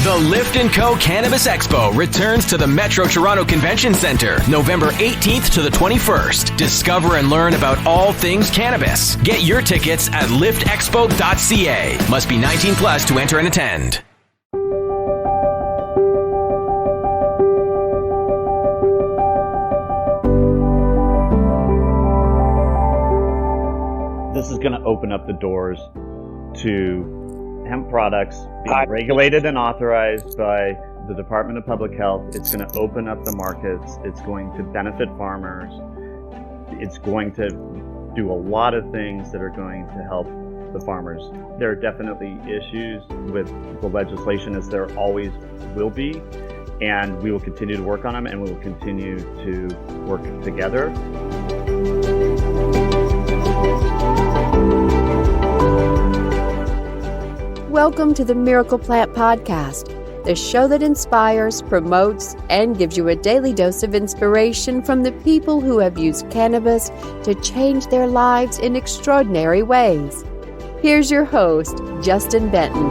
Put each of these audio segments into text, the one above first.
The Lift & Co. Cannabis Expo returns to the Metro Toronto Convention Centre, November 18th to the 21st. Discover and learn about all things cannabis. Get your tickets at liftexpo.ca. Must be 19 plus to enter and attend. This is going to open up the doors to hemp products being regulated and authorized by the Department of Public Health. It's going to open up the markets. It's going to benefit farmers. It's going to do a lot of things that are going to help the farmers. There are definitely issues with the legislation, as there always will be, and we will continue to work on them, and we will continue to work together. Welcome to the Miracle Plant Podcast, the show that inspires, promotes, and gives you a daily dose of inspiration from the people who have used cannabis to change their lives in extraordinary ways. Here's your host, Justin Benton.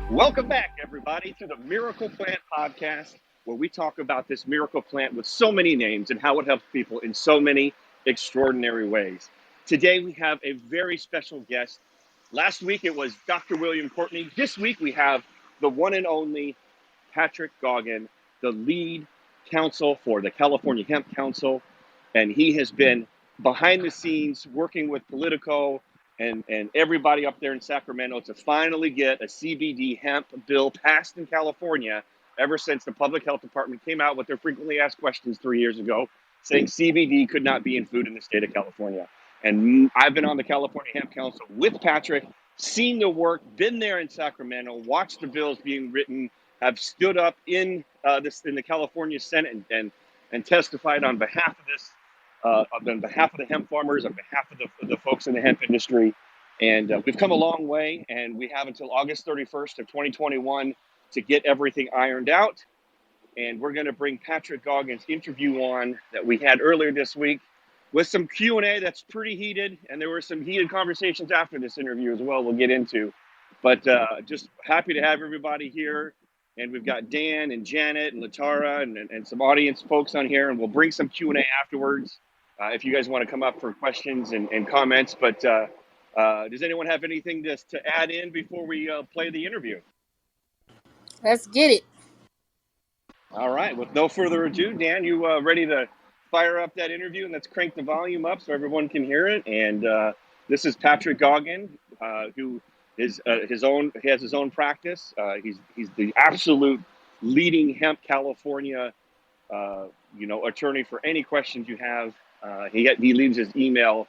Welcome back, everybody, to the Miracle Plant Podcast, where we talk about this miracle plant with so many names and how it helps people in so many extraordinary ways. Today, we have a very special guest. Last week, it was Dr. William Courtney. This week, we have the one and only Patrick Goggin, the lead counsel for the California Hemp Council. And he has been behind the scenes working with Politico and everybody up there in Sacramento to finally get a CBD hemp bill passed in California ever since the Public Health Department came out with their frequently asked questions 3 years ago, saying CBD could not be in food in the state of California. And I've been on the California Hemp Council with Patrick, seen the work, been there in Sacramento, watched the bills being written, have stood up in the California Senate and testified on behalf of this, on behalf of the hemp farmers, on behalf of the folks in the hemp industry. And we've come a long way, and we have until August 31st of 2021 to get everything ironed out. And we're going to bring Patrick Goggin's interview on that we had earlier this week, with some Q&A that's pretty heated, and there were some heated conversations after this interview as well we'll get into. But just happy to have everybody here, and we've got Dan and Janet and LaTara and some audience folks on here, and we'll bring some Q&A afterwards if you guys want to come up for questions and comments. But does anyone have anything to add in before we play the interview? Let's get it. All right, with no further ado, Dan, you ready to fire up that interview, and let's crank the volume up so everyone can hear it. And this is Patrick Goggin, who is he has his own practice. He's the absolute leading hemp California attorney for any questions you have. He leaves his email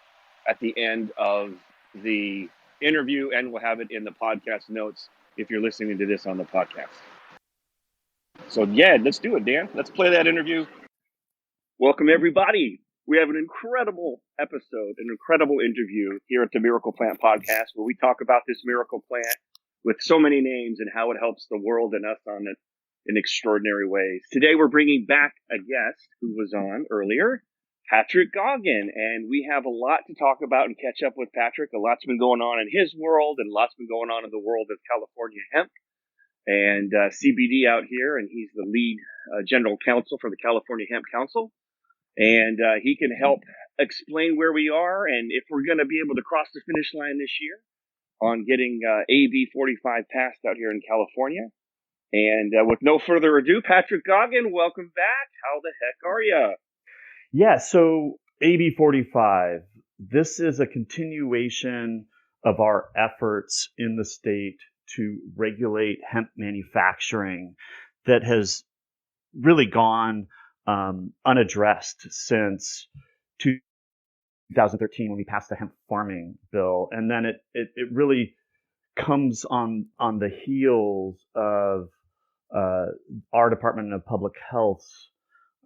at the end of the interview, and we'll have it in the podcast notes if you're listening to this on the podcast. So yeah, let's do it, Dan. Let's play that interview. Welcome, everybody. We have an incredible episode, an incredible interview here at the Miracle Plant Podcast, where we talk about this miracle plant with so many names and how it helps the world and us on it in extraordinary ways. Today, we're bringing back a guest who was on earlier, Patrick Goggin, and we have a lot to talk about and catch up with Patrick. A lot's been going on in his world, and lots been going on in the world of California hemp and CBD out here, and he's the lead general counsel for the California Hemp Council. And he can help explain where we are and if we're going to be able to cross the finish line this year on getting AB 45 passed out here in California. And with no further ado, Patrick Goggin, welcome back. How the heck are you? Yeah, so AB 45, this is a continuation of our efforts in the state to regulate hemp manufacturing that has really gone unaddressed since 2013 when we passed the hemp farming bill. And then it really comes on the heels of our Department of Public Health's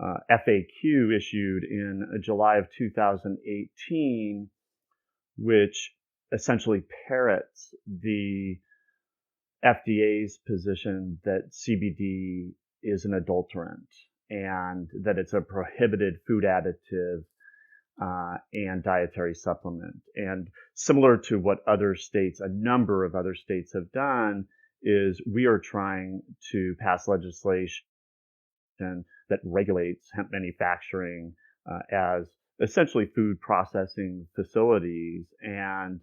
FAQ issued in July of 2018, which essentially parrots the FDA's position that CBD is an adulterant and that it's a prohibited food additive and dietary supplement. And similar to what a number of other states have done, is we are trying to pass legislation that regulates hemp manufacturing as essentially food processing facilities and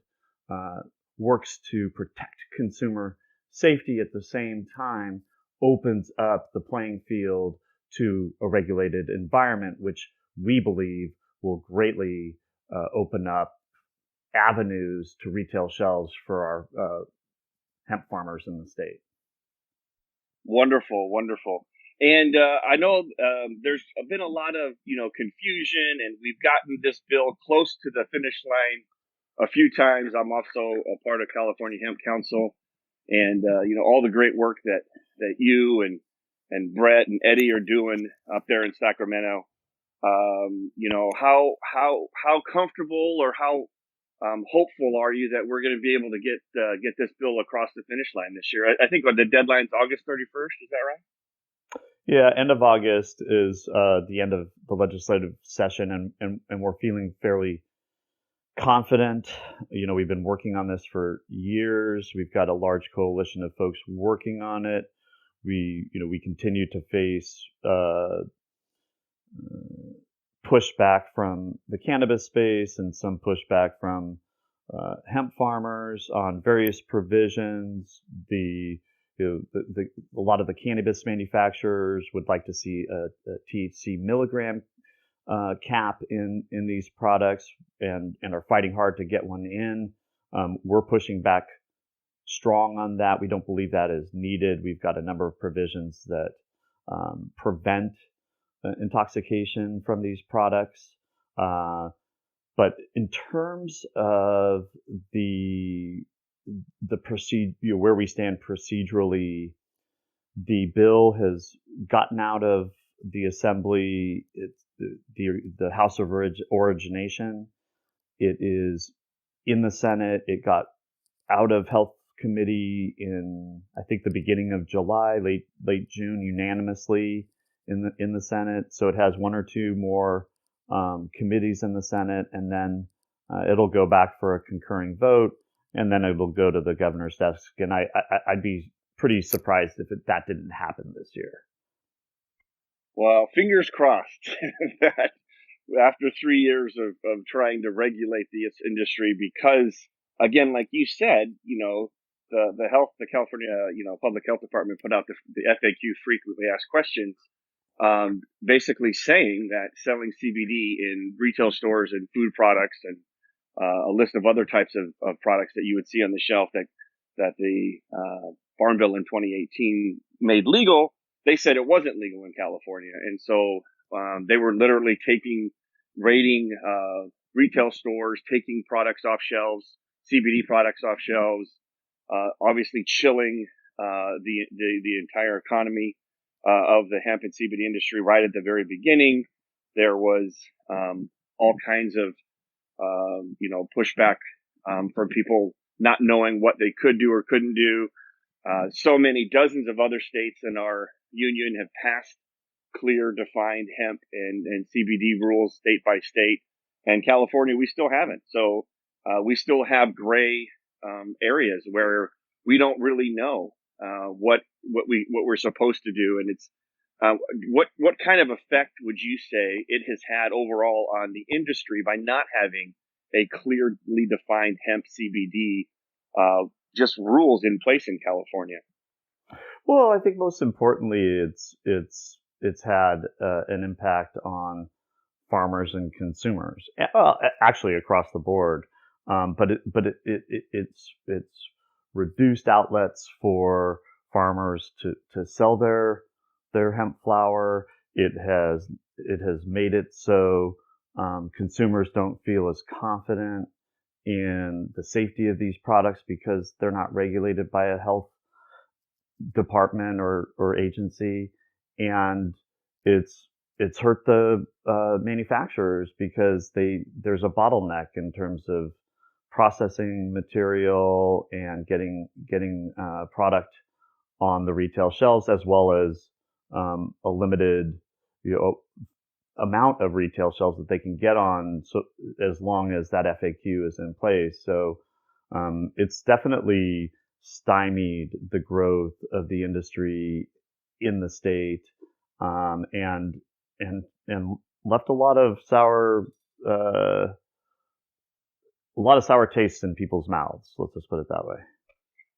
works to protect consumer safety at the same time, opens up the playing field to a regulated environment, which we believe will greatly open up avenues to retail shelves for our hemp farmers in the state. Wonderful, wonderful. And I know there's been a lot of confusion, and we've gotten this bill close to the finish line a few times. I'm also a part of California Hemp Council, and all the great work that you and Brett and Eddie are doing up there in Sacramento. How comfortable or how hopeful are you that we're going to be able to get this bill across the finish line this year? I think the deadline's August 31st. Is that right? Yeah, end of August is the end of the legislative session, and we're feeling fairly confident. We've been working on this for years. We've got a large coalition of folks working on it. We continue to face pushback from the cannabis space and some pushback from hemp farmers on various provisions. A lot of the cannabis manufacturers would like to see a THC milligram cap in these products and are fighting hard to get one in. We're pushing back strong on that. We don't believe that is needed. We've got a number of provisions that prevent intoxication from these products. But in terms of the procedure, where we stand procedurally, the bill has gotten out of the assembly. It's the House of Origination. It is in the Senate. It got out of Health Committee in, I think, the beginning of July, late June, unanimously in the Senate. So it has one or two more committees in the Senate, and then it'll go back for a concurring vote, and then it will go to the governor's desk. And I'd be pretty surprised if that didn't happen this year. Well, fingers crossed that after 3 years of trying to regulate this industry, because again, like you said, the California, Public Health Department put out the FAQ, frequently asked questions, basically saying that selling CBD in retail stores and food products and a list of other types of products that you would see on the shelf that the Farm Bill in 2018 made legal, they said it wasn't legal in California. And so they were literally raiding retail stores, taking products off shelves, CBD products off shelves, obviously chilling the entire economy of the hemp and CBD industry right at the very beginning. There was all kinds of pushback from people not knowing what they could do or couldn't do. So many dozens of other states in our union have passed clear, defined hemp and CBD rules state by state, and California, we still haven't. So we still have gray areas where we don't really know what we're supposed to do, and it's what kind of effect would you say it has had overall on the industry by not having a clearly defined hemp CBD just rules in place in California? Well, I think most importantly, it's had an impact on farmers and consumers. Well, actually across the board, but it's reduced outlets for farmers to sell their hemp flower. It has made it so consumers don't feel as confident in the safety of these products because they're not regulated by a health department or agency, and it's hurt the manufacturers because there's a bottleneck in terms of processing material and getting product on the retail shelves, as well as a limited amount of retail shelves that they can get on, so as long as that FAQ is in place. So it's definitely stymied the growth of the industry in the state, and left a lot of sour tastes in people's mouths. Let's just put it that way.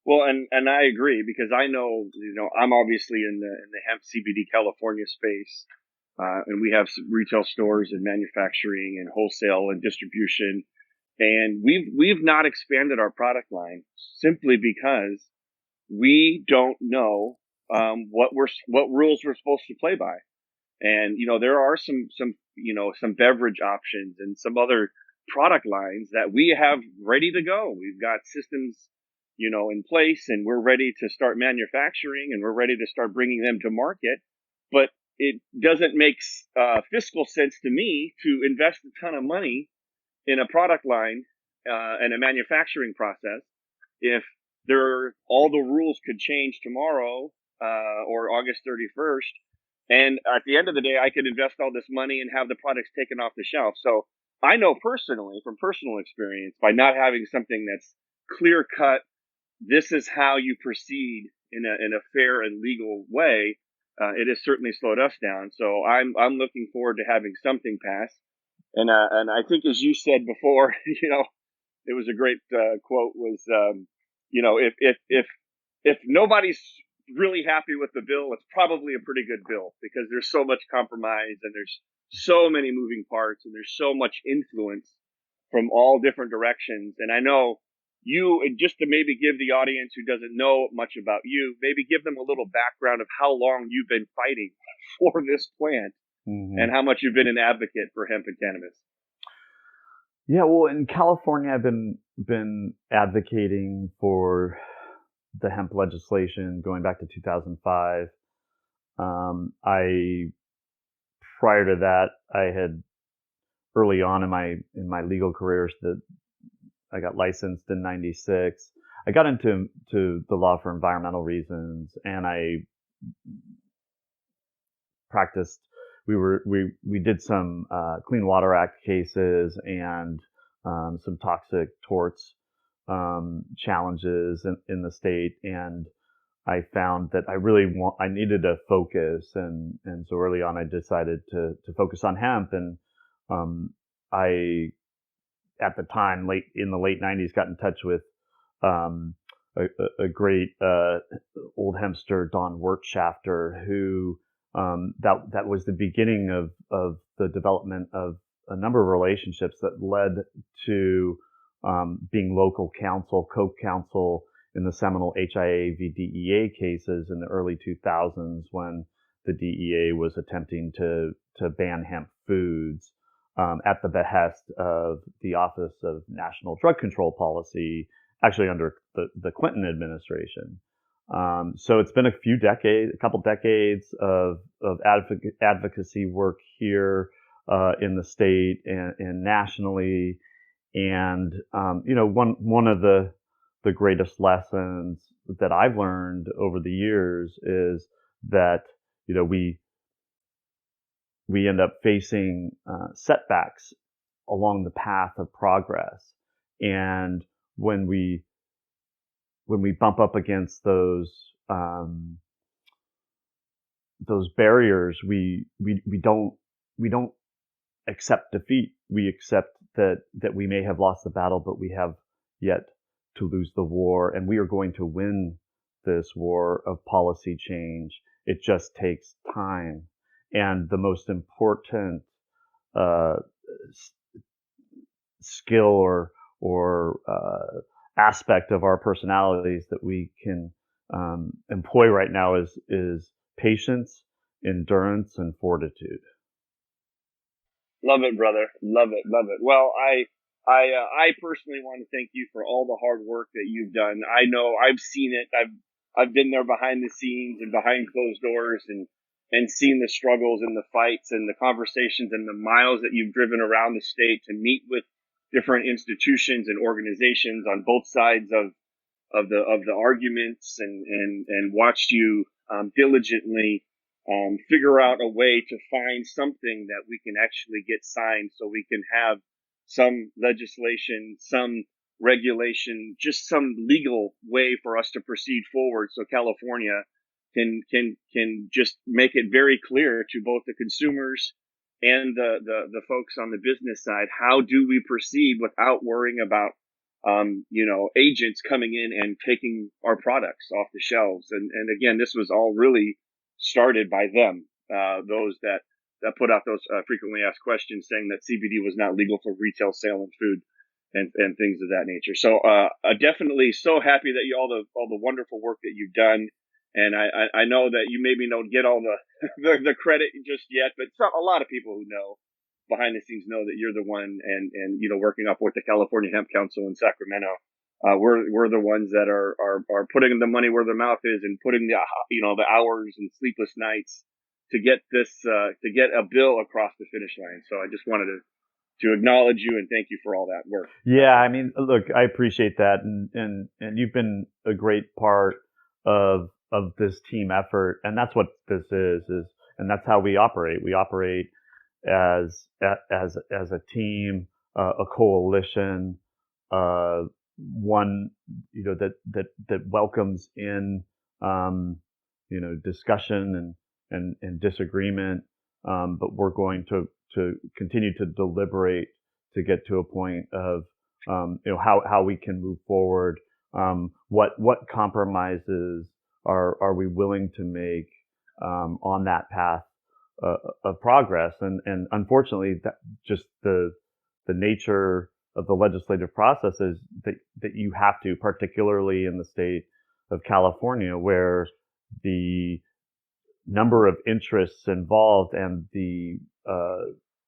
Well, and I agree, because I know, I'm obviously in the hemp CBD California space, and we have some retail stores and manufacturing and wholesale and distribution, and we've not expanded our product line simply because we don't know what rules we're supposed to play by. And there are some beverage options and some other product lines that we have ready to go. We've got systems in place, and we're ready to start manufacturing, and we're ready to start bringing them to market. But it doesn't make fiscal sense to me to invest a ton of money in a product line and a manufacturing process if all the rules could change tomorrow or August 31st. And at the end of the day, I could invest all this money and have the products taken off the shelf. So I know personally, from personal experience, by not having something that's clear cut, this is how you proceed in a fair and legal way, it has certainly slowed us down. So I'm looking forward to having something pass. And I think, as you said before, it was a great quote was, if nobody's really happy with the bill, it's probably a pretty good bill, because there's so much compromise and there's so many moving parts and there's so much influence from all different directions. And I know you, just to maybe give the audience who doesn't know much about you, maybe give them a little background of how long you've been fighting for this plant, mm-hmm. and how much you've been an advocate for hemp and cannabis. Yeah, well, in California, I've been advocating for the hemp legislation going back to 2005. Prior to that, I had early on in my legal careers that I got licensed in '96. I got into the law for environmental reasons, and I practiced. We did some Clean Water Act cases and some toxic torts challenges in the state, and I found that I needed a focus, and so early on I decided to focus on hemp, and I, at the time, in the late '90s, got in touch with a great old hempster, Don Wirtschafter, who that was the beginning of the development of a number of relationships that led to being local counsel, co-counsel in the seminal HIA v. DEA cases in the early 2000s, when the DEA was attempting to ban hemp foods at the behest of the Office of National Drug Control Policy, actually under the Clinton administration. So it's been a couple decades of advocacy work here in the state and nationally. And one of the greatest lessons that I've learned over the years is that we end up facing setbacks along the path of progress, and when we bump up against those barriers, we don't accept defeat. We accept that we may have lost the battle, but we have yet to lose the war, and we are going to win this war of policy change. It just takes time. And the most important skill or aspect of our personalities that we can employ right now is patience, endurance, and fortitude. Love it, brother. Love it. Love it. Well, I personally want to thank you for all the hard work that you've done. I know I've seen it. I've been there behind the scenes and behind closed doors and seen the struggles and the fights and the conversations and the miles that you've driven around the state to meet with different institutions and organizations on both sides of the arguments, and watched you diligently figure out a way to find something that we can actually get signed so we can have some legislation, some regulation, just some legal way for us to proceed forward so California can just make it very clear to both the consumers and the folks on the business side, how do we proceed without worrying about agents coming in and taking our products off the shelves. And again, this was all really started by them, those that put out those frequently asked questions saying that CBD was not legal for retail sale in food and things of that nature. So definitely so happy that all the wonderful work that you've done. And I know that you maybe don't get all the credit just yet, but a lot of people who know behind the scenes know that you're the one, and working up with the California Hemp Council in Sacramento. We're the ones that are putting the money where their mouth is and putting the hours and sleepless nights to get a bill across the finish line. So I just wanted to acknowledge you and thank you for all that work. Yeah, I mean, look, I appreciate that, and you've been a great part of this team effort, and that's what this is, and that's how we operate. We operate as a team, a coalition, one that welcomes in discussion and disagreement, but we're going to continue to deliberate to get to a point of how we can move forward. What compromises are we willing to make on that path of progress? And unfortunately, that just the nature of the legislative process is that you have to, particularly in the state of California, where the number of interests involved and the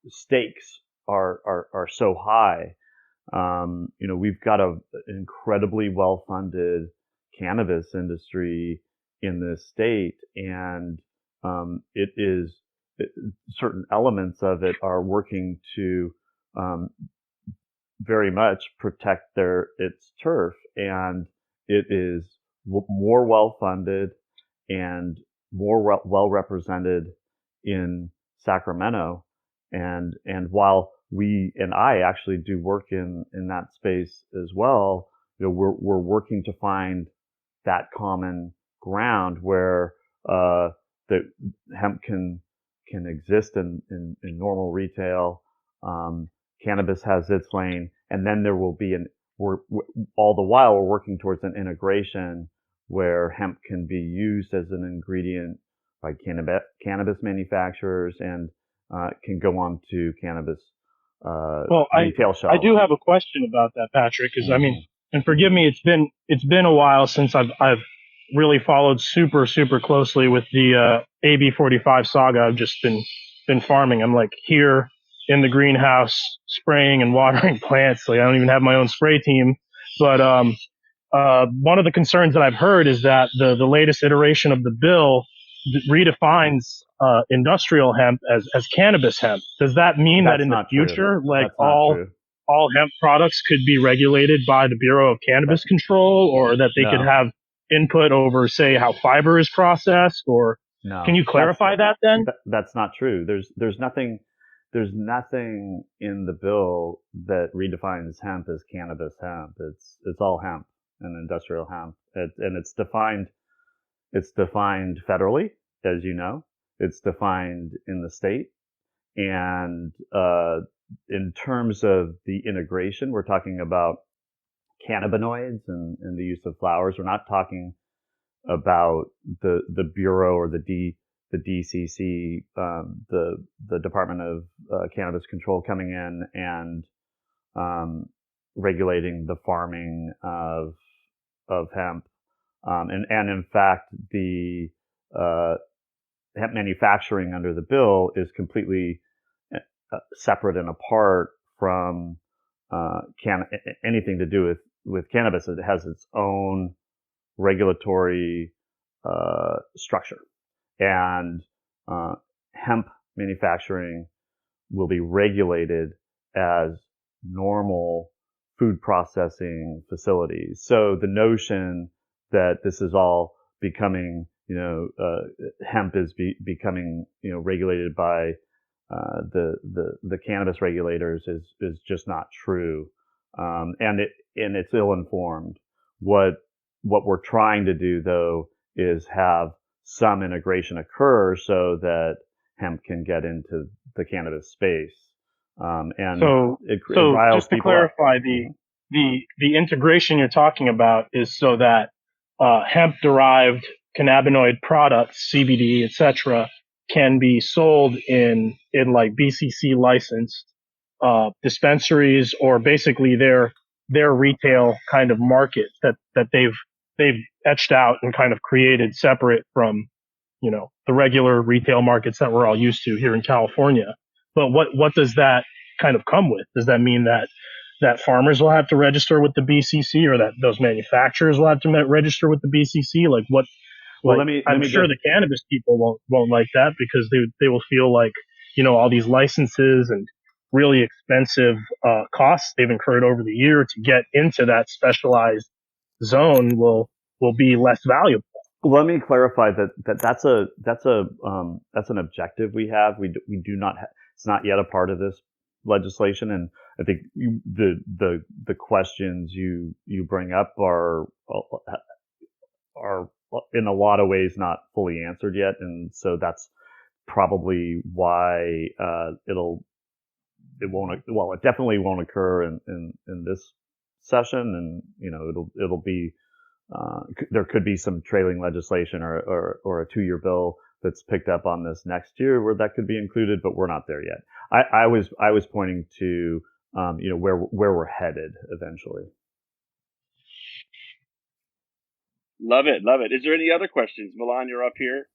stakes are so high. We've got an incredibly well-funded cannabis industry in this state, and certain elements of it are working to very much protect its turf, and it is more well-funded and more well represented in Sacramento, and while we and I actually do work in that space as well, we're working to find that common ground where that hemp can exist in normal retail. Cannabis has its lane, and then there will be all the while we're working towards an integration where hemp can be used as an ingredient by cannabis manufacturers and can go on to cannabis retail shelves. I do have a question about that, Patrick, because I mean, and forgive me, it's been a while since I've really followed super closely with the AB 45 saga. I've just been farming. I'm like here in the greenhouse spraying and watering plants. Like I don't even have my own spray team. But one of the concerns that I've heard is that the latest iteration of the bill redefines industrial hemp as cannabis hemp. Does that mean that in the future, like all hemp products could be regulated by the Bureau of Cannabis Control, or that they could have input over, say, how fiber is processed? Or can you clarify that then? That's not true. There's nothing in the bill that redefines hemp as cannabis hemp. It's all hemp and industrial hemp, and it's defined federally, as you know. It's defined in the state, and in terms of the integration, we're talking about cannabinoids and the use of flowers. We're not talking about the Bureau or the DCC, the Department of Cannabis Control coming in and regulating the farming of hemp. And in fact, the hemp manufacturing under the bill is completely separate and apart from anything to do with cannabis. It has its own regulatory structure, and hemp manufacturing will be regulated as normal food processing facilities. So the notion that this is all becoming hemp is becoming, regulated by the cannabis regulators is just not true, and it's ill-informed. What we're trying to do though is have some integration occur so that hemp can get into the cannabis space. And so just to clarify, the integration you're talking about is so that hemp-derived cannabinoid products, CBD, etc., can be sold in like BCC licensed dispensaries, or basically their retail kind of market that they've etched out and kind of created separate from the regular retail markets that we're all used to here in California. But what does that kind of come with? Does that mean that farmers will have to register with the BCC, or that those manufacturers will have to register with the BCC? Like what? Well, I'm sure the cannabis people won't like that, because they will feel like all these licenses and really expensive costs they've incurred over the year to get into that specialized zone will be less valuable. Let me clarify that's an objective we have. We do not. It's not yet a part of this legislation, and I think the questions you bring up are in a lot of ways not fully answered yet, and so that's probably why it definitely won't occur in this session, and it'll be there could be some trailing legislation or a 2-year bill that's picked up on this next year where that could be included, but we're not there yet. I was pointing to where we're headed eventually. Love it. Is there any other questions? Milan, you're up here.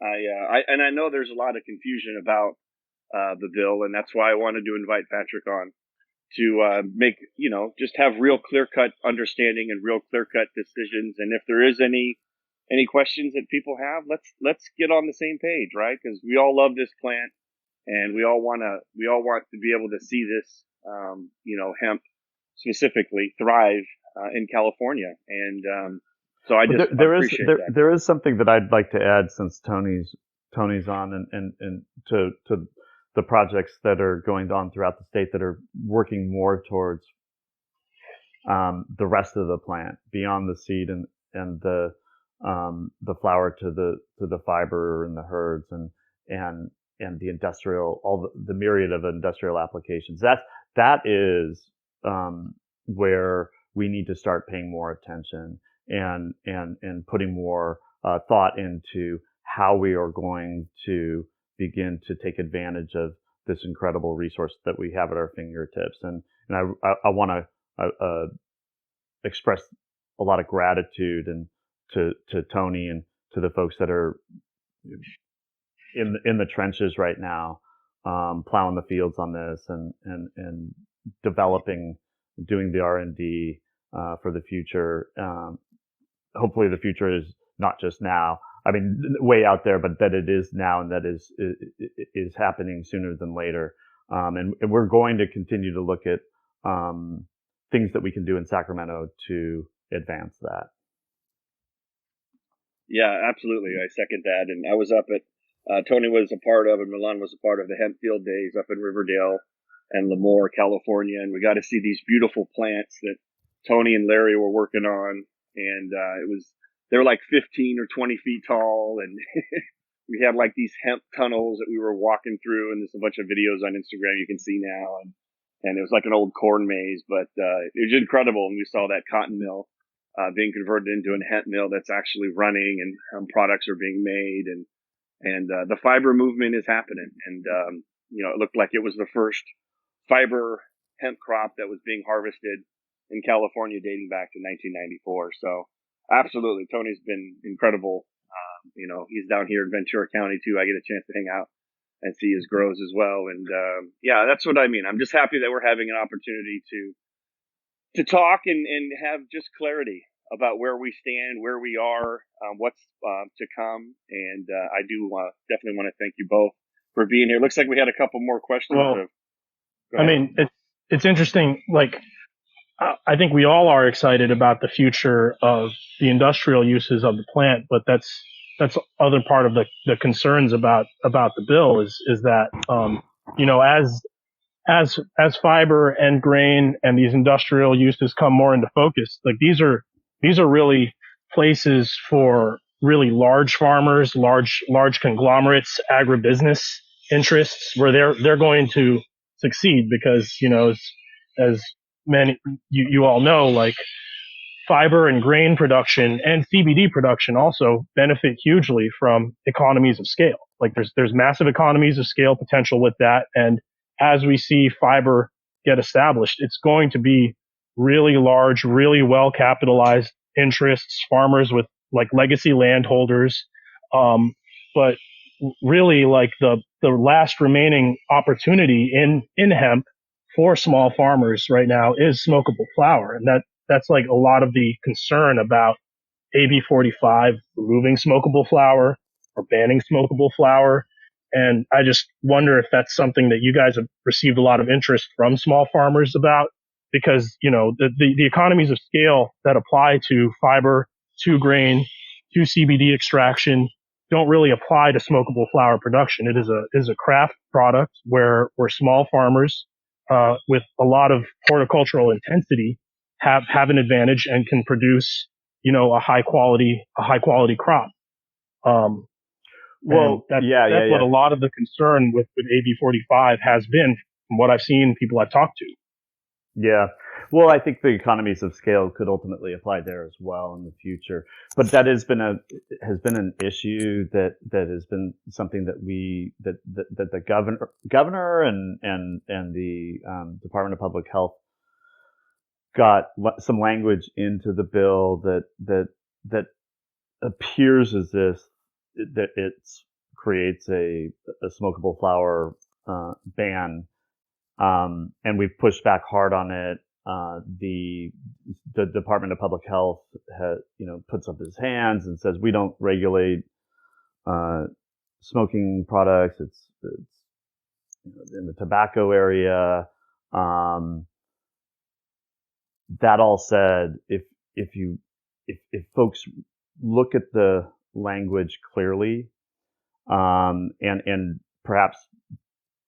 I know there's a lot of confusion about the bill, and that's why I wanted to invite Patrick on to make, just have real clear-cut understanding and real clear-cut decisions. And if there is any questions that people have, let's get on the same page, right? Because we all love this plant, and we all want to be able to see this, hemp specifically thrive in California. And so I just appreciate that. There is something that I'd like to add, since Tony's on, and to the projects that are going on throughout the state that are working more towards the rest of the plant, beyond the seed and the flower to the fiber and the herds and the industrial, all the myriad of industrial applications. That is where we need to start paying more attention and putting more thought into how we are going to begin to take advantage of this incredible resource that we have at our fingertips. And I want to express a lot of gratitude and to Tony and to the folks that are in the trenches right now, plowing the fields on this and developing, doing the R&D for the future. Hopefully the future is not just now. I mean, way out there, but that it is now, and that is happening sooner than later. And we're going to continue to look at things that we can do in Sacramento to advance that. Yeah, absolutely. I second that. And I was up at, Tony was a part of, and Milan was a part of the hemp field days up in Riverdale and Lemoore, California. And we got to see these beautiful plants that Tony and Larry were working on. And they were like 15 or 20 feet tall. And we had like these hemp tunnels that we were walking through. And there's a bunch of videos on Instagram you can see now. And it was like an old corn maze, but it was incredible. And we saw that cotton mill being converted into a hemp mill that's actually running, and products are being made, and the fiber movement is happening. And it looked like it was the first fiber hemp crop that was being harvested in California dating back to 1994. So absolutely, Tony's been incredible. He's down here in Ventura County too. I get a chance to hang out and see his grows as well. And that's what I mean. I'm just happy that we're having an opportunity to talk and have just clarity about where we stand, where we are, what's to come. And I do definitely want to thank you both for being here. Looks like we had a couple more questions. Well, I mean, it's interesting. Like, I think we all are excited about the future of the industrial uses of the plant, but that's other part of the concerns about the bill is that, as fiber and grain and these industrial uses come more into focus, like these are really places for really large farmers, large conglomerates, agribusiness interests, where they're going to succeed because, as many, you all know, like fiber and grain production and CBD production also benefit hugely from economies of scale. Like there's massive economies of scale potential with that. And as we see fiber get established, it's going to be really large, really well capitalized interests, farmers with like legacy landholders. But really like the last remaining opportunity in hemp for small farmers right now is smokable flower. And that's like a lot of the concern about AB 45 removing smokable flower or banning smokable flower. And I just wonder if that's something that you guys have received a lot of interest from small farmers about, because, the economies of scale that apply to fiber, to grain, to CBD extraction don't really apply to smokable flower production. It is a craft product where small farmers, with a lot of horticultural intensity have an advantage and can produce, a high quality crop. That's what a lot of the concern with AB 45 has been from what I've seen, people I've talked to. Yeah. Well, I think the economies of scale could ultimately apply there as well in the future. But that has been an issue that has been something that the governor and the Department of Public Health got some language into the bill that appears as if that it creates a smokable flower ban. And we've pushed back hard on it. The Department of Public Health puts up his hands and says we don't regulate smoking products. It's in the tobacco area. That all said, if folks look at the language clearly, and perhaps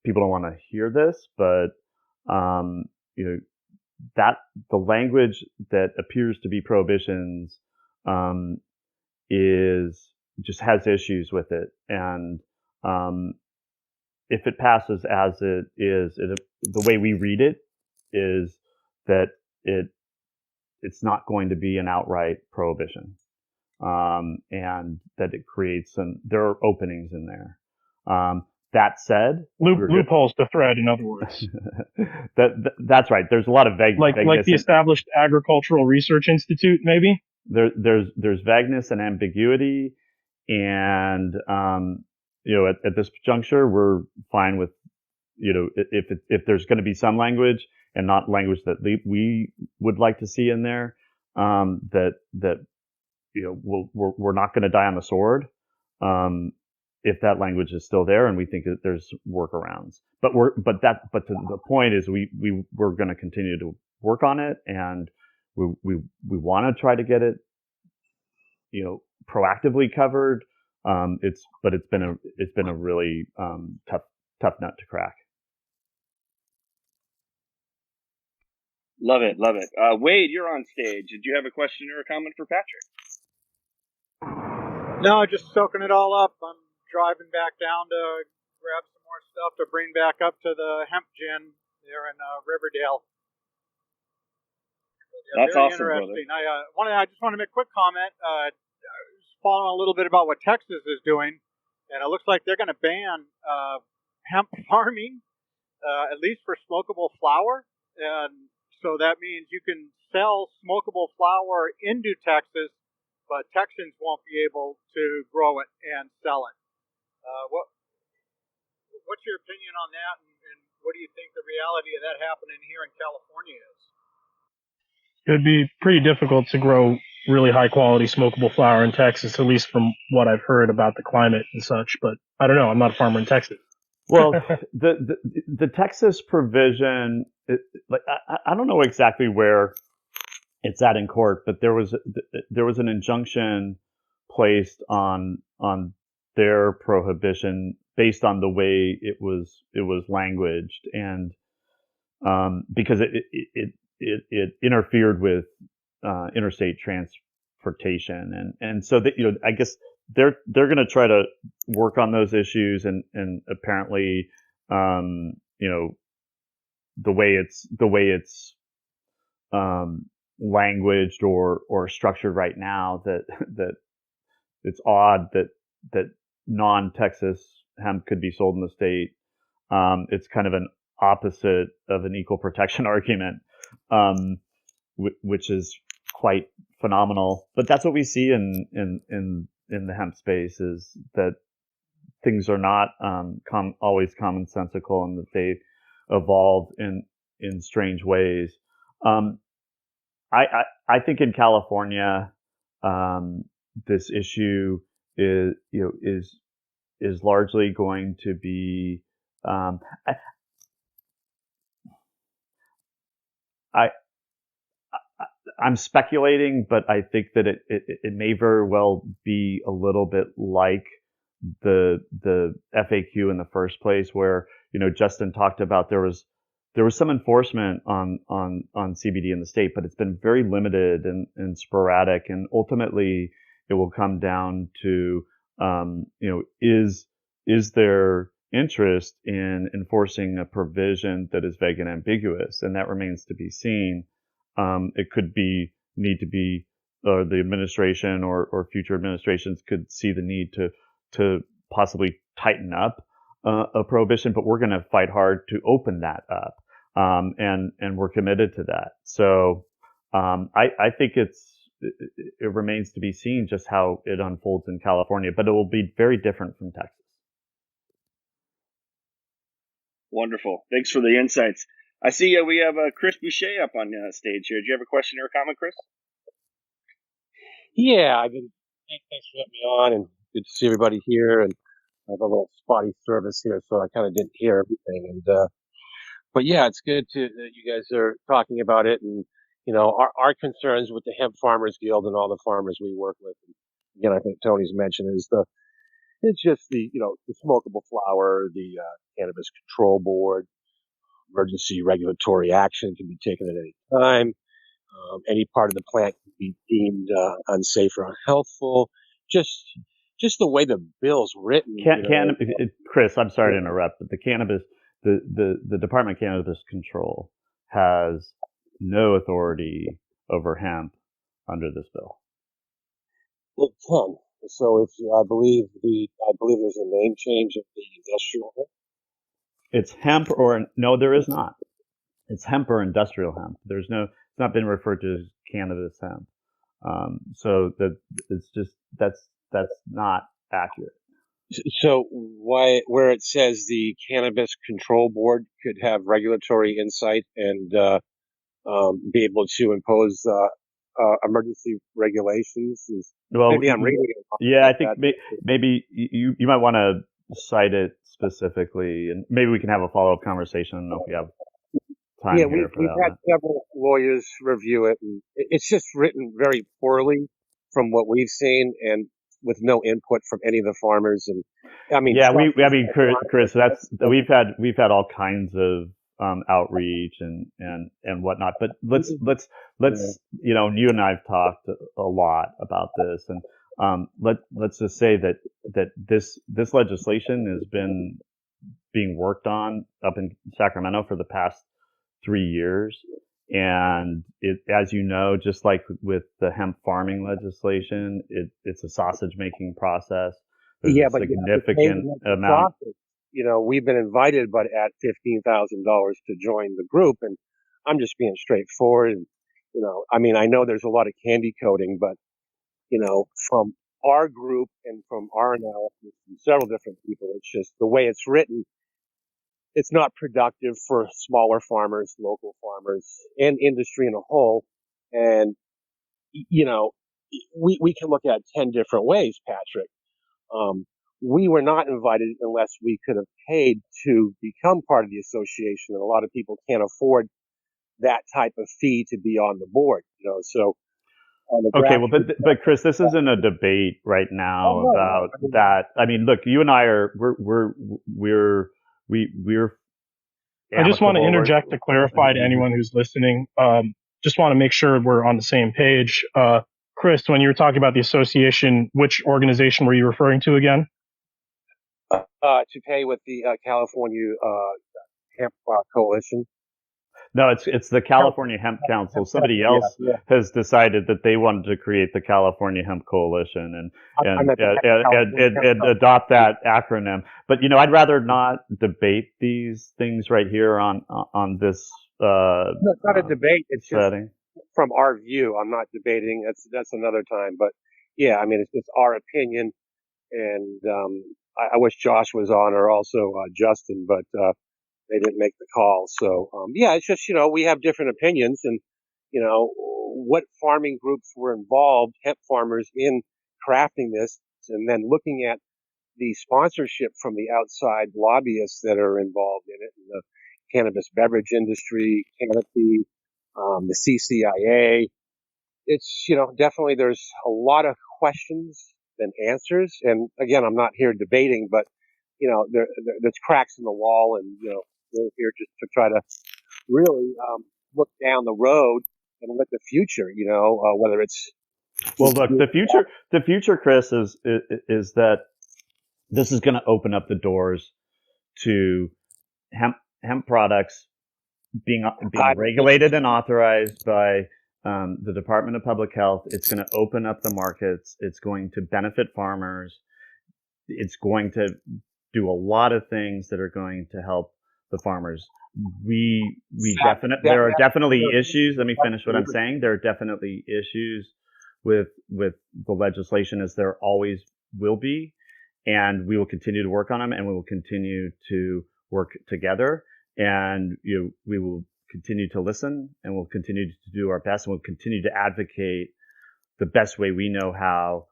people don't want to hear this, but that the language that appears to be prohibitions just has issues with it, and if it passes as it is, the way we read it is that it's not going to be an outright prohibition, and that it creates there are openings in there. That said, loopholes to thread, in other words. That's right. There's a lot of vagueness. Like the established Agricultural Research Institute, maybe? There's vagueness and ambiguity, and at this juncture, we're fine with if there's going to be some language and not language that we would like to see in there, that we're not going to die on the sword. If that language is still there, and we think that there's workarounds, but to the point is we're going to continue to work on it, and we want to try to get it, proactively covered. It's been a really tough nut to crack. Love it. Wade, you're on stage. Did you have a question or a comment for Patrick? No, just soaking it all up. I'm driving back down to grab some more stuff to bring back up to the hemp gin there in Riverdale. Yeah, that's very awesome, interesting. brother. I just want to make a quick comment. I was following a little bit about what Texas is doing, and it looks like they're going to ban hemp farming, at least for smokable flower. And so that means you can sell smokable flower into Texas, but Texans won't be able to grow it and sell it. What's your opinion on that, and what do you think the reality of that happening here in California is? It would be pretty difficult to grow really high quality smokable flower in Texas, at least from what I've heard about the climate and such. But I don't know. I'm not a farmer in Texas. Well, the Texas provision, I don't know exactly where it's at in court, but there was an injunction placed on their prohibition based on the way it was languaged, and because it interfered with interstate transportation, and so that, I guess they're going to try to work on those issues, and apparently the way it's languaged or structured right now, that it's odd that non-Texas hemp could be sold in the state. It's kind of an opposite of an equal protection argument, which is quite phenomenal. But that's what we see in the hemp space, is that things are not always commonsensical, and that they evolve in strange ways. I think in California, this issue is largely going to be, I'm speculating, but I think that it may very well be a little bit like the FAQ in the first place, where Justin talked about there was some enforcement on CBD in the state, but it's been very limited and sporadic, and ultimately it will come down to is there interest in enforcing a provision that is vague and ambiguous, and that remains to be seen. It could need to be the administration or future administrations could see the need to possibly tighten up a prohibition, but we're going to fight hard to open that up, and we're committed to that. So I think it remains to be seen just how it unfolds in California, but it will be very different from Texas. Wonderful. Thanks for the insights. I see we have Chris Boucher up on stage here. Do you have a question or a comment, Chris? Yeah, thanks for letting me on, and good to see everybody here. And I have a little spotty service here, so I kind of didn't hear everything. And but yeah, it's good that you guys are talking about it. And our concerns with the Hemp Farmers Guild and all the farmers we work with. And again, I think Tony's mentioned it's just the smokable flower, the Cannabis Control Board. Emergency regulatory action can be taken at any time. Any part of the plant can be deemed unsafe or unhealthful. Just the way the bill's written. Chris, I'm sorry to interrupt, but the Department of Cannabis Control has no authority over hemp under this bill. It can. So I believe there's a name change of the industrial hemp. It's hemp no, there is not. It's hemp or industrial hemp. It's not been referred to as cannabis hemp. So that's not accurate. So where it says the Cannabis Control Board could have regulatory insight and be able to impose emergency regulations, maybe I'm reading it. Yeah, I think maybe you might want to cite it specifically, and maybe we can have a follow-up conversation. I don't know if we have time here for that. We've had several lawyers review it, and it's just written very poorly from what we've seen, and with no input from any of the farmers. And Chris, we've had all kinds of outreach and whatnot. But let's you and I've talked a lot about this, and let's just say that this legislation has been being worked on up in Sacramento for the past 3 years, and as you know, just like with the hemp farming legislation, it's a sausage making process. There's a significant amount. We've been invited, but at $15,000 to join the group, and I'm just being straightforward. And I know there's a lot of candy coating, but from our group and from our analysis from several different people, it's just the way it's written. It's not productive for smaller farmers, local farmers, and industry in a whole. And we can look at it 10 different ways, Patrick. We were not invited unless we could have paid to become part of the association, and a lot of people can't afford that type of fee to be on the board. So on the Okay, well, grassroots. but Chris, this isn't a debate right now Oh, no, about no. that. I mean, look, you and I are we're I just want to amicable. interject to clarify to anyone who's listening. Just want to make sure we're on the same page. Chris, when you were talking about the association, which organization were you referring to again? To pay with the California Hemp Coalition. No, it's the California Hemp Council. Somebody else has decided that they wanted to create the California Hemp Coalition and adopt that acronym. But I'd rather not debate these things right here on this. No, it's not a debate. It's setting. Just from our view. I'm not debating. That's another time. But yeah, I mean, it's just our opinion. And I wish Josh was on, or also Justin, but they didn't make the call. So yeah, it's just we have different opinions, and what farming groups were involved, hemp farmers, in crafting this, and then looking at the sponsorship from the outside lobbyists that are involved in it, the cannabis beverage industry, Canopy, the CCIA. It's definitely there's a lot of questions than answers, and again, I'm not here debating, but there's cracks in the wall, and we're here just to try to really look down the road and look at the future. Whether it's look, the future, Chris, is that this is going to open up the doors to hemp products being regulated and authorized by the Department of Public Health. It's going to open up the markets. It's going to benefit farmers. It's going to do a lot of things that are going to help the farmers. There are definitely issues. Let me finish what I'm saying. There are definitely issues with the legislation, as there always will be, and we will continue to work on them, and we will continue to work together, and we will continue to listen, and we'll continue to do our best, and we'll continue to advocate the best way we know how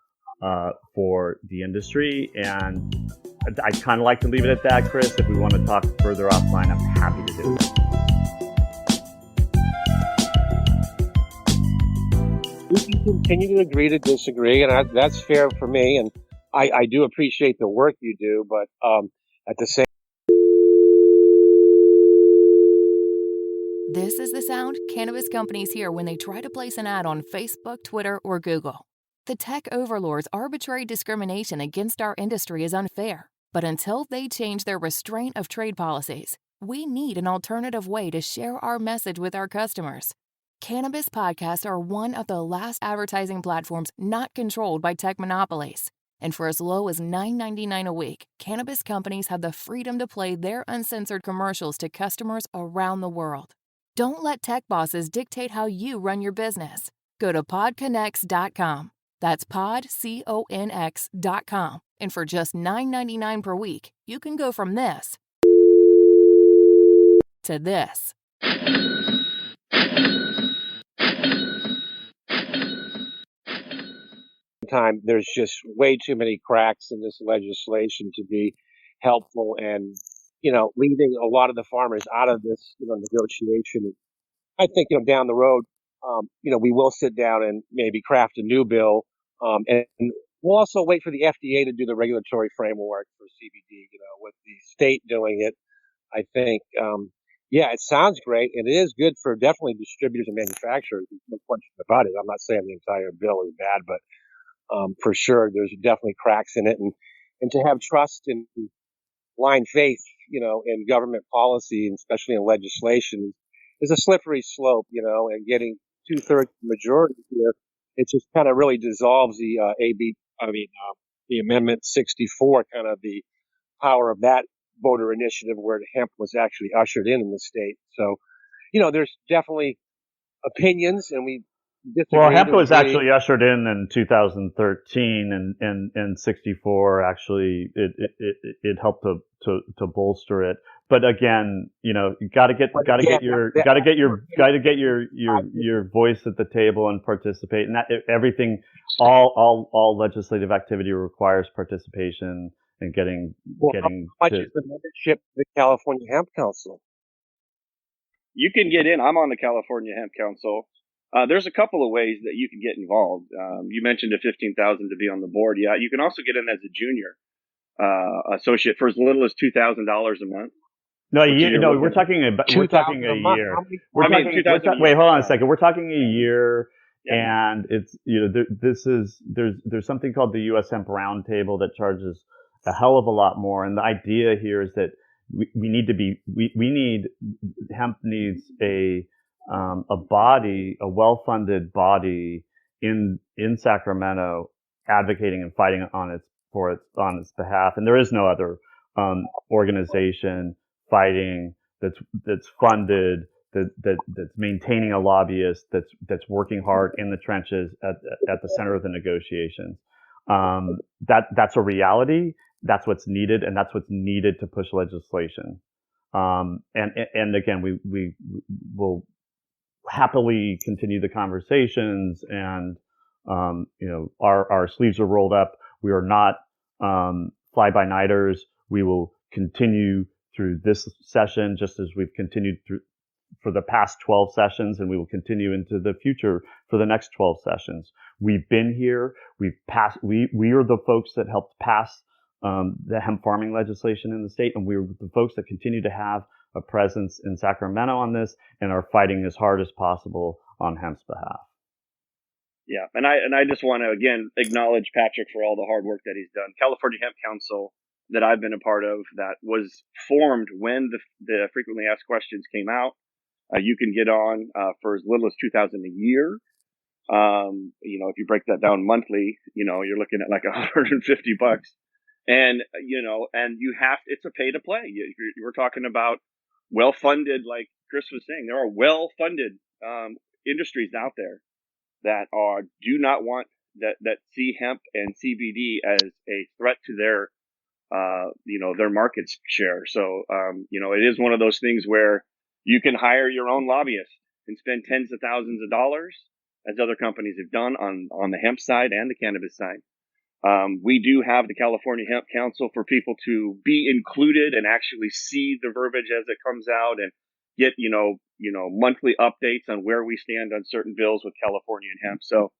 for the industry. And I'd kind of like to leave it at that, Chris. If we want to talk further offline, I'm happy to do it. We can continue to agree to disagree, and that's fair for me. And I do appreciate the work you do, but at the same. This is the sound cannabis companies hear when they try to place an ad on Facebook, Twitter, or Google. The tech overlords' arbitrary discrimination against our industry is unfair. But until they change their restraint of trade policies, we need an alternative way to share our message with our customers. Cannabis podcasts are one of the last advertising platforms not controlled by tech monopolies. And for as low as $9.99 a week, cannabis companies have the freedom to play their uncensored commercials to customers around the world. Don't let tech bosses dictate how you run your business. Go to PodCONX.com. That's PodCONX.com. And for just $9.99 per week, you can go from this to this. Time, there's just way too many cracks in this legislation to be helpful, and leaving a lot of the farmers out of this negotiation. I think down the road, we will sit down and maybe craft a new bill, and we'll also wait for the FDA to do the regulatory framework for CBD. With the state doing it, I think it sounds great, and it is good for definitely distributors and manufacturers. There's no question about it. I'm not saying the entire bill is bad, but for sure, there's definitely cracks in it, and to have trust and blind faith, in government policy, and especially in legislation, is a slippery slope, and getting 2/3 majority here, it just kind of really dissolves the the Amendment 64, kind of the power of that voter initiative where hemp was actually ushered in the state. So, there's definitely opinions, and we disagree. Well, hemp was actually ushered in 2013, and 64 actually it helped to bolster it. But again, you got to get your voice at the table and participate. And that everything, all legislative activity requires participation and getting. How much is the membership of the California Hemp Council? You can get in. I'm on the California Hemp Council. There's a couple of ways that you can get involved. You mentioned a $15,000 to be on the board. Yeah, you can also get in as a junior associate for as little as $2,000 a month. No, we're talking a year. Wait, hold on a second. We're talking a year, and it's there's something called the U.S. Hemp Roundtable that charges a hell of a lot more, and the idea here is that hemp needs a well-funded body in Sacramento advocating and fighting on its behalf, and there is no other organization fighting that's funded, that's maintaining a lobbyist, that's working hard in the trenches at the center of the negotiations. That's a reality. That's what's needed, and that's what's needed to push legislation. And again, we will happily continue the conversations, and our sleeves are rolled up. We are not fly-by-nighters. We will continue through this session, just as we've continued through for the past 12 sessions, and we will continue into the future for the next 12 sessions. We've been here. We've passed. We are the folks that helped pass the hemp farming legislation in the state, and we're the folks that continue to have a presence in Sacramento on this and are fighting as hard as possible on hemp's behalf. Yeah, and I just want to again acknowledge Patrick for all the hard work that he's done. California Hemp Council that I've been a part of, that was formed when the frequently asked questions came out. You can get on for as little as $2,000 a year. If you break that down monthly, you're looking at like $150. And it's a pay to play. You were talking about well-funded, like Chris was saying, there are well-funded industries out there that do not want that see hemp and CBD as a threat to their market share. So, it is one of those things where you can hire your own lobbyist and spend tens of thousands of dollars, as other companies have done on the hemp side and the cannabis side. We do have the California Hemp Council for people to be included and actually see the verbiage as it comes out and get, monthly updates on where we stand on certain bills with California and hemp. So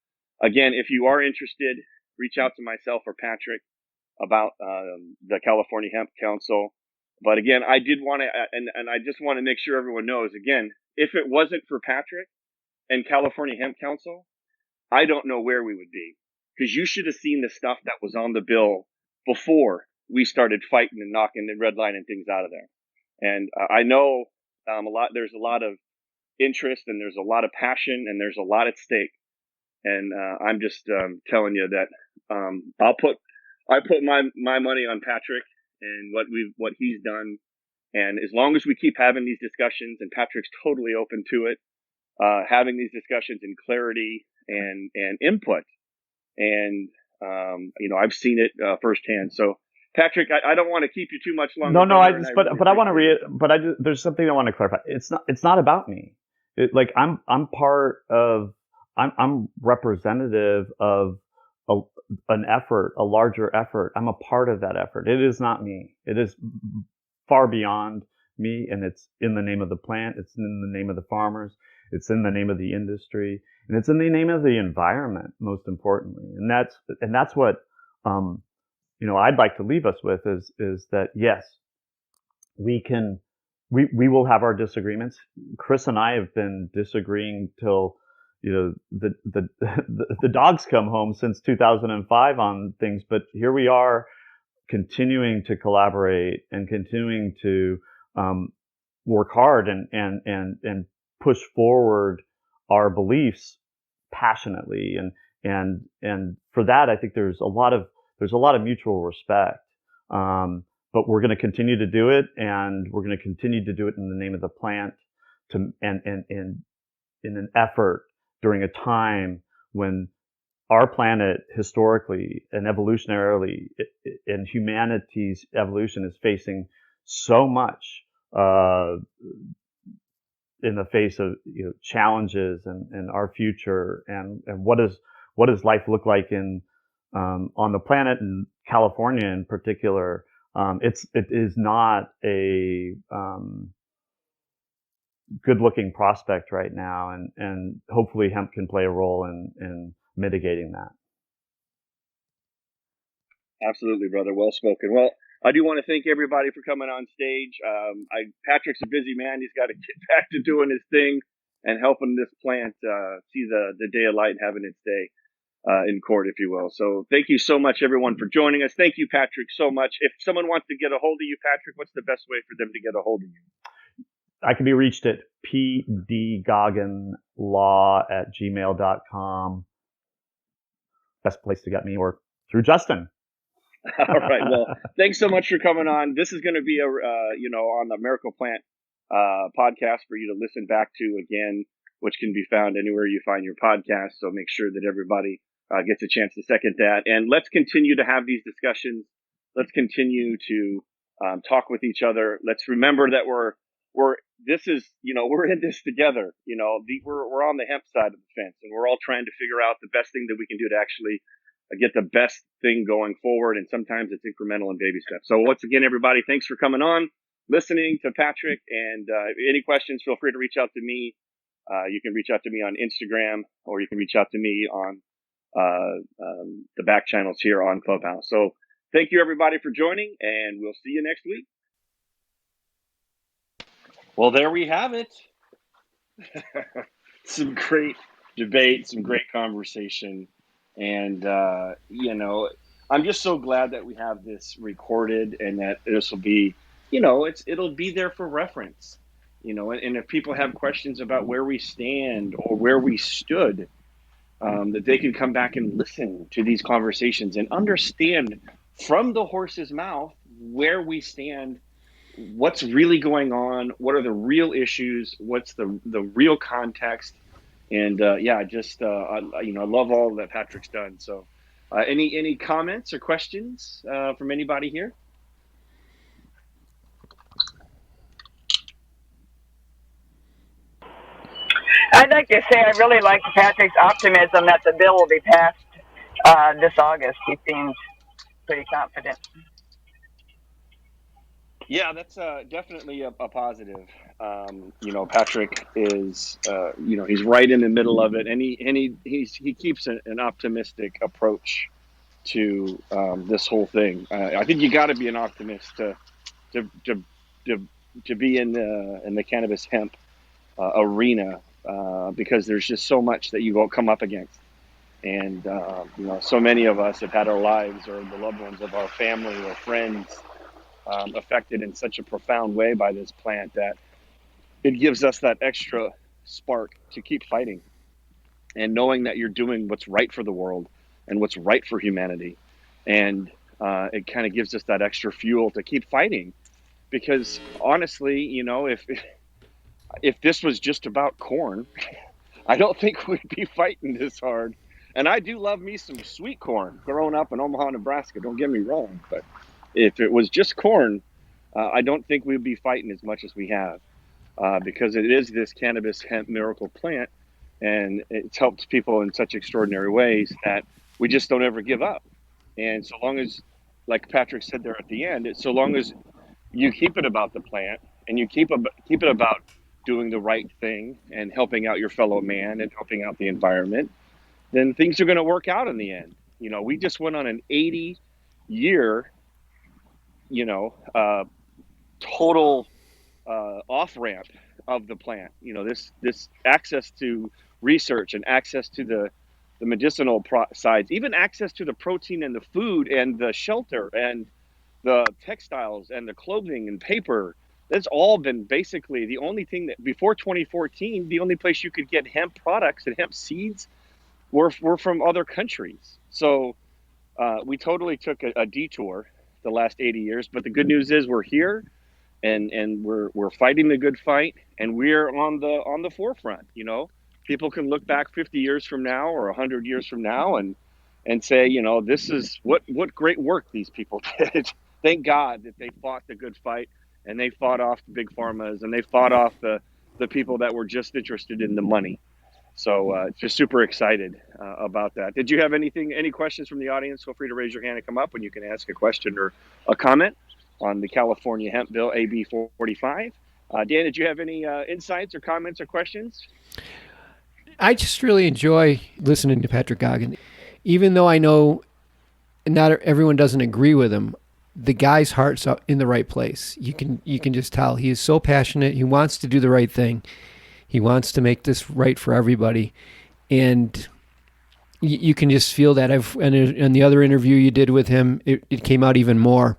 again, if you are interested, reach out to myself or Patrick about the California Hemp Council. But again, I did want to, and I just want to make sure everyone knows, again, if it wasn't for Patrick and California Hemp Council, I don't know where we would be, because you should have seen the stuff that was on the bill before we started fighting and knocking and redlining things out of there. And I know there's a lot of interest, and there's a lot of passion, and there's a lot at stake. And I'm just telling you that I put my money on Patrick and what he's done. And as long as we keep having these discussions, and Patrick's totally open to it, having these discussions in clarity and input, and I've seen it firsthand. So Patrick, I don't want to keep you too much longer. There's something I want to clarify. It's not about me. I'm representative of an effort, a larger effort. I'm a part of that effort. It is not me. It is far beyond me, and it's in the name of the plant. It's in the name of the farmers. It's in the name of the industry, and it's in the name of the environment, most importantly. And that's what I'd like to leave us with is that yes, we will have our disagreements. Chris and I have been disagreeing till the dogs come home since 2005 on things, but here we are continuing to collaborate and continuing to work hard and push forward our beliefs passionately, and for that I think there's a lot of mutual respect, but we're going to continue to do it, and we're going to continue to do it in the name of the plant, and in an effort during a time when our planet historically and evolutionarily and humanity's evolution is facing so much in the face of challenges and our future, and what does life look like in on the planet, in California in particular. It is not a good-looking prospect right now, and hopefully hemp can play a role in mitigating that. Absolutely, brother. Well spoken. Well, I do want to thank everybody for coming on stage. Patrick's a busy man. He's got to get back to doing his thing and helping this plant see the day of light and having its day in court, if you will. So thank you so much, everyone, for joining us. Thank you, Patrick, so much. If someone wants to get a hold of you, Patrick, what's the best way for them to get a hold of you? I can be reached at pdgogginlaw@gmail.com. Best place to get me, or through Justin. All right. Well, thanks so much for coming on. This is going to be on the Miracle Plant podcast for you to listen back to again, which can be found anywhere you find your podcast. So make sure that everybody gets a chance to second that. And let's continue to have these discussions. Let's continue to talk with each other. Let's remember that we're in this together. We're on the hemp side of the fence, and we're all trying to figure out the best thing that we can do to actually get the best thing going forward. And sometimes it's incremental and baby steps. So once again, everybody, thanks for coming on, listening to Patrick. And any questions, feel free to reach out to me. You can reach out to me on Instagram, or you can reach out to me on the back channels here on Clubhouse. So thank you, everybody, for joining, and we'll see you next week. Well, there we have it. Some great debate, some great conversation. And, I'm just so glad that we have this recorded, and that this will be, it'll be there for reference, and if people have questions about where we stand or where we stood, that they can come back and listen to these conversations and understand from the horse's mouth where we stand, what's really going on, what are the real issues, what's the real context. And I love all that Patrick's done. So any comments or questions from anybody here? I'd like to say I really like Patrick's optimism that the bill will be passed this August. He seems pretty confident. Yeah, that's definitely a positive. Patrick is, he's right in the middle of it, and he keeps an optimistic approach to this whole thing. I think you got to be an optimist to be in the cannabis hemp arena, because there's just so much that you won't come up against, and so many of us have had our lives or the loved ones of our family or friends affected in such a profound way by this plant that it gives us that extra spark to keep fighting, and knowing that you're doing what's right for the world and what's right for humanity. And it kind of gives us that extra fuel to keep fighting, because honestly, if this was just about corn, I don't think we'd be fighting this hard. And I do love me some sweet corn growing up in Omaha, Nebraska. Don't get me wrong, but if it was just corn, I don't think we'd be fighting as much as we have, because it is this cannabis hemp miracle plant, and it's helped people in such extraordinary ways that we just don't ever give up. And so long as, like Patrick said there at the end, so long as you keep it about the plant, and you keep it about doing the right thing and helping out your fellow man and helping out the environment, then things are going to work out in the end. We just went on an 80-year total off-ramp of the plant. This access to research and access to the medicinal sides, even access to the protein and the food and the shelter and the textiles and the clothing and paper. That's all been basically the only thing that before 2014, the only place you could get hemp products and hemp seeds were from other countries. So we totally took a detour the last 80 years, but the good news is we're here, and we're fighting the good fight, and we're on the forefront. People can look back 50 years from now or 100 years from now and say, this is what great work these people did. Thank God that they fought the good fight, and they fought off the big pharmas, and they fought off the people that were just interested in the money. So just super excited about that. Did you have any questions from the audience? Feel free to raise your hand and come up, and you can ask a question or a comment on the California Hemp Bill AB 45. Dan, did you have any insights or comments or questions? I just really enjoy listening to Patrick Goggin. Even though I know not everyone doesn't agree with him, the guy's heart's in the right place. You can just tell he is so passionate. He wants to do the right thing. He wants to make this right for everybody, and you can just feel that. And the other interview you did with him, it came out even more.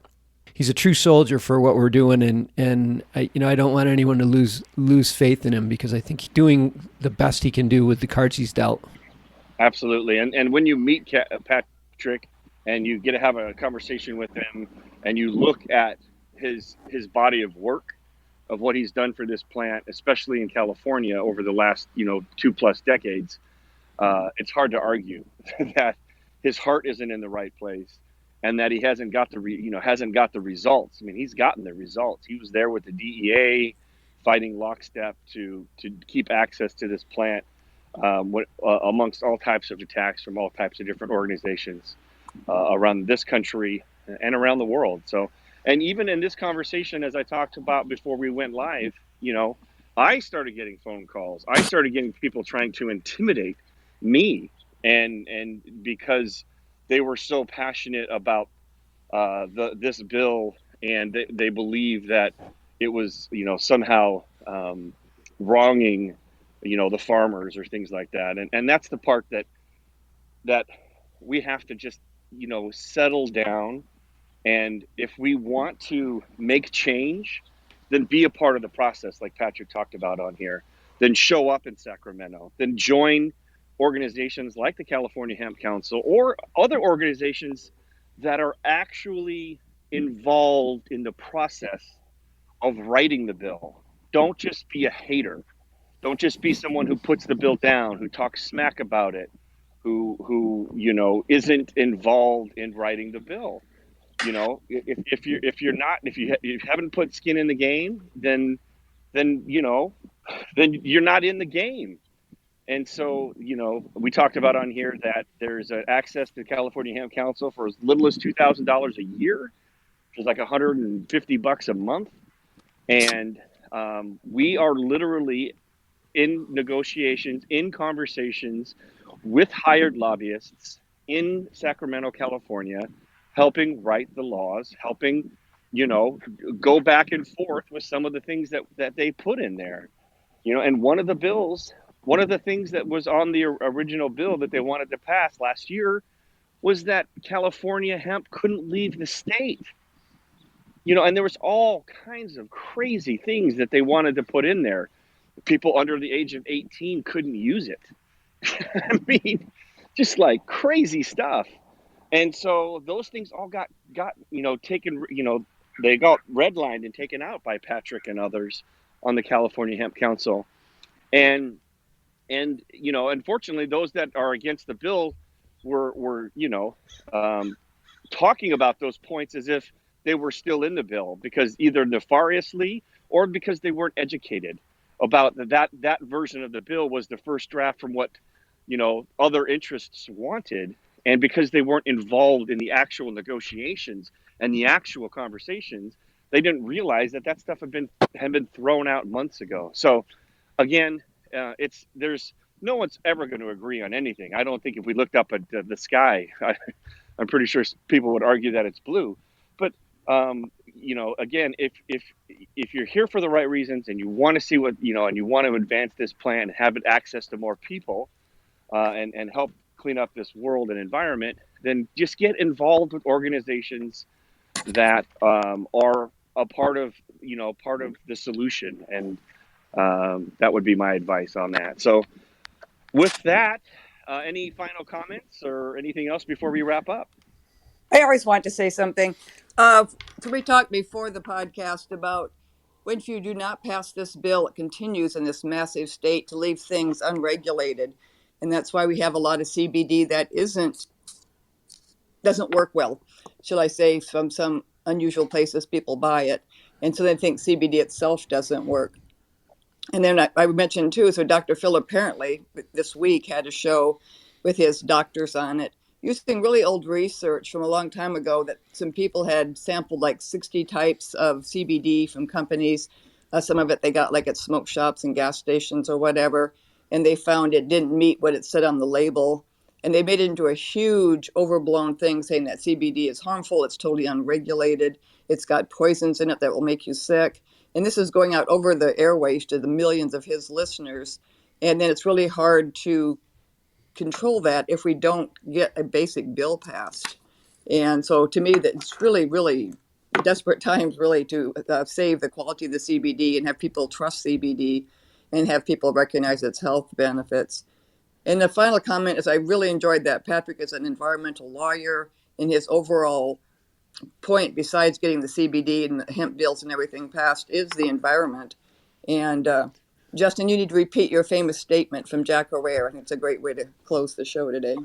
He's a true soldier for what we're doing, and I don't want anyone to lose faith in him, because I think he's doing the best he can do with the cards he's dealt. Absolutely, and when you meet Patrick and you get to have a conversation with him, and you look at his body of work of what he's done for this plant, especially in California over the last 2+ decades, it's hard to argue that his heart isn't in the right place, and that he hasn't got the results. I mean, he's gotten the results. He was there with the DEA, fighting lockstep to keep access to this plant, amongst all types of attacks from all types of different organizations around this country and around the world. So, and even in this conversation, as I talked about before we went live, I started getting phone calls. I started getting people trying to intimidate me, and because they were so passionate about this bill, and they believe that it was somehow wronging the farmers or things like that, and that's the part that we have to just settle down. And if we want to make change, then be a part of the process, like Patrick talked about on here. Then show up in Sacramento. Then join organizations like the California Hemp Council or other organizations that are actually involved in the process of writing the bill. Don't just be a hater. Don't just be someone who puts the bill down, who talks smack about it, who isn't involved in writing the bill. If you haven't put skin in the game, then you're not in the game. And so, we talked about on here that there's access to the California Hemp Council for as little as $2,000 a year, which is like $150 a month. And we are literally in negotiations, in conversations with hired lobbyists in Sacramento, California, helping write the laws, helping, go back and forth with some of the things that they put in there. And one of the things that was on the original bill that they wanted to pass last year was that California hemp couldn't leave the state. And there was all kinds of crazy things that they wanted to put in there. People under the age of 18 couldn't use it. I mean, just like crazy stuff. And so those things all got taken, they got redlined and taken out by Patrick and others on the California Hemp Council. And unfortunately, those that are against the bill were talking about those points as if they were still in the bill, because either nefariously or because they weren't educated about that version of the bill was the first draft from what other interests wanted, and because they weren't involved in the actual negotiations and the actual conversations, they didn't realize that stuff had been thrown out months ago. So again, there's no one's ever going to agree on anything. I don't think if we looked up at the sky, I'm pretty sure people would argue that it's blue. But again, if you're here for the right reasons and you want to see what and you want to advance this plan and have it access to more people, and help clean up this world and environment, then just get involved with organizations that are a part of the solution. And that would be my advice on that. So with that, any final comments or anything else before we wrap up? I always want to say something. We talked before the podcast about when you do not pass this bill, it continues in this massive state to leave things unregulated. And that's why we have a lot of CBD that doesn't work well, shall I say, from some unusual places people buy it. And so they think CBD itself doesn't work. And then I mentioned too, so Dr. Phil apparently this week had a show with his doctors on it, using really old research from a long time ago that some people had sampled like 60 types of CBD from companies Some of it they got like at smoke shops and gas stations or whatever, and they found it didn't meet what it said on the label. And they made it into a huge overblown thing saying that CBD is harmful, it's totally unregulated, it's got poisons in it that will make you sick. And this is going out over the airways to the millions of his listeners. And then it's really hard to control that if we don't get a basic bill passed. And so to me, that it's really, really desperate times really to save the quality of the CBD and have people trust CBD and have people recognize its health benefits. And the final comment is I really enjoyed that Patrick is an environmental lawyer, and his overall point, besides getting the CBD and the hemp bills and everything passed, is the environment. And Justin, you need to repeat your famous statement from Jack O'Rear. I think it's a great way to close the show today.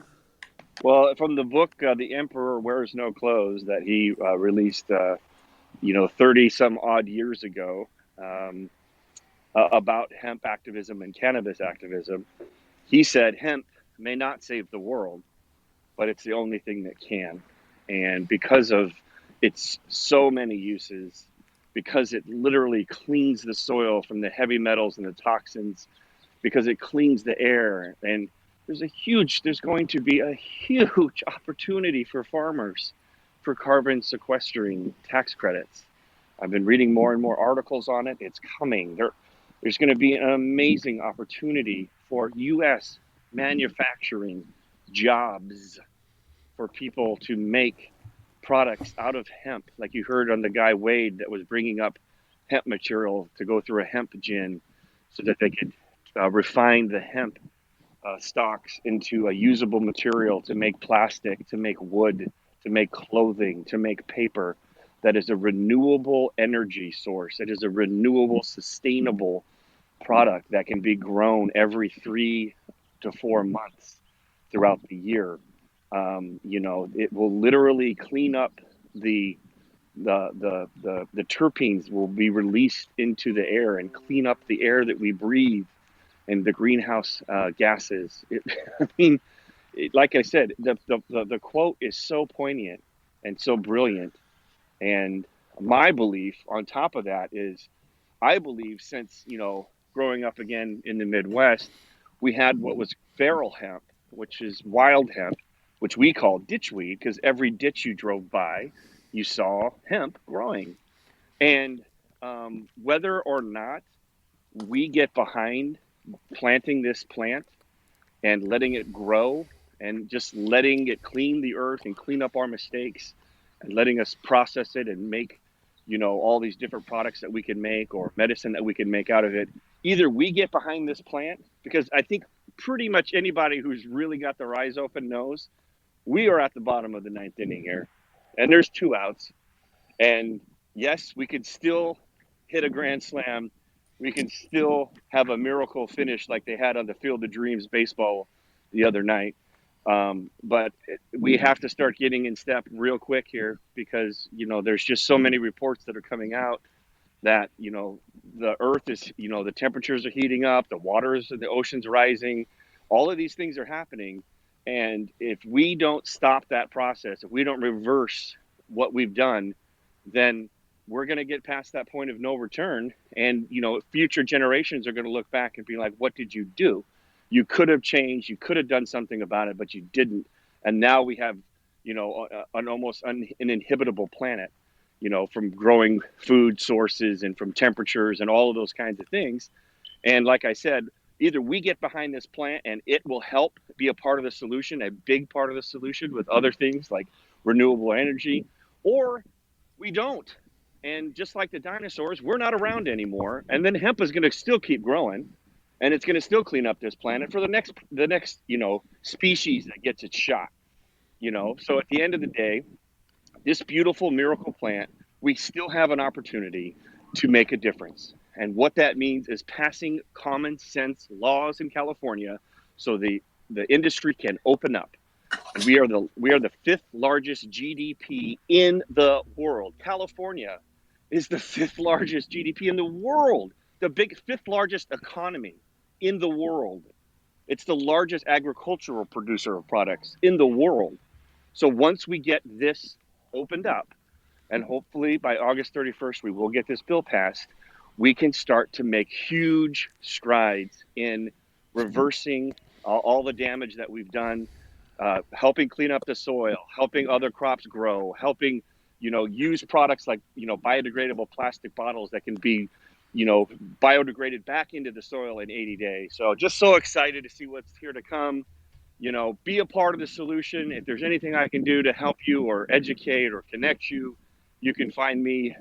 Well, from the book, The Emperor Wears No Clothes, that he released, 30 some odd years ago, about hemp activism and cannabis activism, he said, hemp may not save the world, but it's the only thing that can. And because of its so many uses, because it literally cleans the soil from the heavy metals and the toxins, because it cleans the air, and there's going to be a huge opportunity for farmers for carbon sequestering tax credits. I've been reading more and more articles on it. It's coming. There's going to be an amazing opportunity for U.S. manufacturing jobs for people to make products out of hemp, like you heard on the guy Wade that was bringing up hemp material to go through a hemp gin so that they could refine the hemp stalks into a usable material to make plastic, to make wood, to make clothing, to make paper. That is a renewable energy source. It is a renewable, sustainable product that can be grown every 3 to 4 months throughout the year. It will literally clean up the terpenes will be released into the air and clean up the air that we breathe and the greenhouse gases. Like I said, the quote is so poignant and so brilliant. And my belief on top of that is, I believe since, growing up again in the Midwest, we had what was feral hemp, which is wild hemp, which we call ditchweed, because every ditch you drove by, you saw hemp growing. And whether or not we get behind planting this plant and letting it grow and just letting it clean the earth and clean up our mistakes and letting us process it and make, all these different products that we can make or medicine that we can make out of it, either we get behind this plant, because I think pretty much anybody who's really got their eyes open knows we are at the bottom of the 9th inning here, and there's 2 outs. And yes, we could still hit a grand slam. We can still have a miracle finish like they had on the Field of Dreams baseball the other night. But we have to start getting in step real quick here, because, there's just so many reports that are coming out that, the earth is, the temperatures are heating up, the waters of the oceans rising, all of these things are happening. And if we don't stop that process, if we don't reverse what we've done, then we're going to get past that point of no return. And, future generations are going to look back and be like, what did you do? You could have changed. You could have done something about it, but you didn't. And now we have, an almost uninhibitable planet, from growing food sources and from temperatures and all of those kinds of things. And like I said, either we get behind this plant and it will help be a part of the solution, a big part of the solution with other things like renewable energy, or we don't. And just like the dinosaurs, we're not around anymore. And then hemp is going to still keep growing, and it's going to still clean up this planet for the next, species that gets its shot, So at the end of the day, this beautiful miracle plant, we still have an opportunity to make a difference. And what that means is passing common sense laws in California so the industry can open up. And we are the 5th largest GDP in the world. California is the 5th largest GDP in the world, the 5th largest economy in the world. It's the largest agricultural producer of products in the world. So once we get this opened up, and hopefully by August 31st, we will get this bill passed, we can start to make huge strides in reversing all the damage that we've done, helping clean up the soil, helping other crops grow, helping, use products like, biodegradable plastic bottles that can be, biodegraded back into the soil in 80 days. So just so excited to see what's here to come. Be a part of the solution. If there's anything I can do to help you or educate or connect you, you can find me,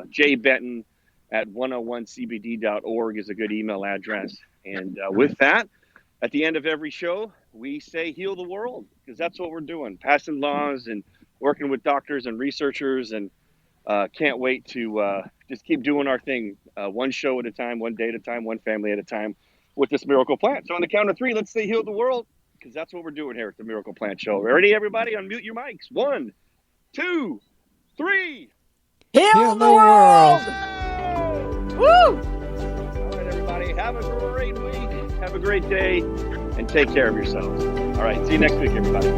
J Benton at 101cbd.org is a good email address. And with that, at the end of every show, we say heal the world, because that's what we're doing, passing laws and working with doctors and researchers, and can't wait to just keep doing our thing, one show at a time, one day at a time, one family at a time with this miracle plant. So on the count of 3, let's say heal the world, because that's what we're doing here at the Miracle Plant Show. Ready, everybody? Unmute your mics. 1, 2, 3. Heal the world! Woo! All right, everybody. Have a great week. Have a great day. And take care of yourselves. All right. See you next week, everybody.